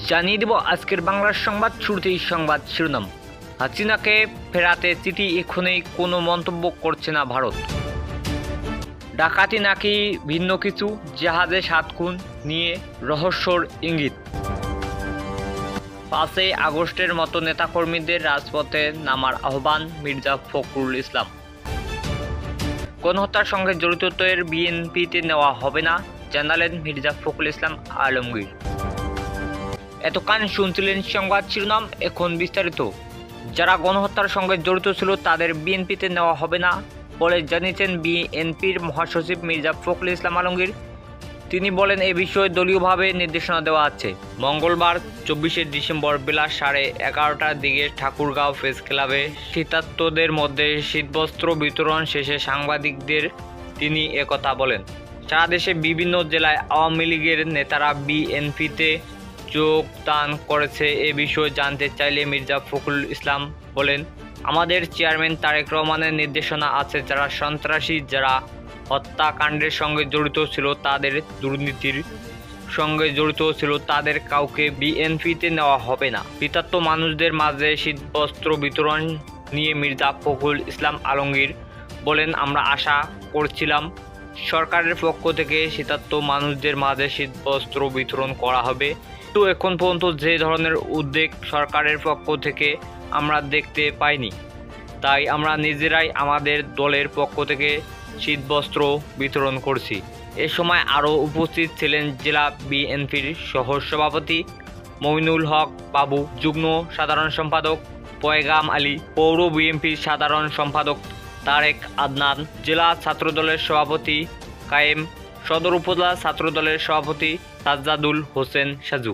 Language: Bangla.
জানিয়ে দেব আজকের বাংলার সংবাদ। শুরুতেই সংবাদ শিরোনাম। হাসিনাকে ফেরাতে চিঠি এখনই কোনো মন্তব্য করছে না ভারত। ডাকাতি নাকি ভিন্ন কিছু, জাহাজে 7 খুন নিয়ে রহস্যর ইঙ্গিত। 5 আগস্টের মতো নেতাকর্মীদের রাজপথে নামার আহ্বান মির্জা ফখরুল ইসলাম। গণহত্যার সঙ্গে জড়িতদের বিএনপিতে নেওয়া হবে না, জানালেন মির্জা ফখরুল ইসলাম আলমগীর। এতক্ষণ শুনছিলেন সংবাদ শিরোনাম, এখন বিস্তারিত। যারা গণহত্যার সঙ্গে জড়িত ছিল তাদের বিএনপিতে নেওয়া হবে না বলে জানিয়েছেন বিএনপির মহাসচিব মির্জা ফখরুল ইসলাম আলমগীর। তিনি বলেন, এ বিষয়ে দলীয়ভাবে নির্দেশনা দেওয়া আছে। মঙ্গলবার 24 ডিসেম্বর বেলা 11:30টার দিকে ঠাকুরগাঁও প্রেস ক্লাবে শীতার্তদের মধ্যে শীতবস্ত্র বিতরণ শেষে সাংবাদিকদের তিনি একথা বলেন। সারা দেশে বিভিন্ন জেলায় আওয়ামী লীগের নেতারা বিএনপিতে যোগদান করেছে। এ বিষয়ে জানতে চাইলে মির্জা ফখরুল ইসলাম বলেন, আমাদের চেয়ারম্যান তারেক রহমানের নির্দেশনা আছে, যারা সন্ত্রাসী, যারা হত্যাকাণ্ডের সঙ্গে জড়িত ছিল, তাদের দুর্নীতির সঙ্গে জড়িত ছিল, তাদের কাউকে বিএনপিতে নেওয়া হবে না। শীতার্ত মানুষদের মাঝে শীতবস্ত্র বিতরণ নিয়ে মির্জা ফখরুল ইসলাম আলমগীর বলেন, আমরা আশা করছিলাম সরকারের পক্ষ থেকে শীতার্ত মানুষদের মাঝে শীতবস্ত্র বিতরণ করা হবে, কিন্তু এখন পর্যন্ত যে ধরনের উদ্যোগ সরকারের পক্ষ থেকে আমরা দেখতে পাইনি। তাই আমরা নিজেরাই আমাদের দলের পক্ষ থেকে শীতবস্ত্র বিতরণ করছি। এ সময় আরও উপস্থিত ছিলেন জেলা বিএনপির সহসভাপতি মমিনুল হক বাবু, যুগ্ম সাধারণ সম্পাদক পয়গাম আলী, পৌর বিএনপির সাধারণ সম্পাদক তারেক আদনান, জেলা ছাত্রদলের সভাপতি কায়েম, সদর উপজেলা ছাত্রদলের সভাপতি সাজ্জাদুল হোসেন সাজু।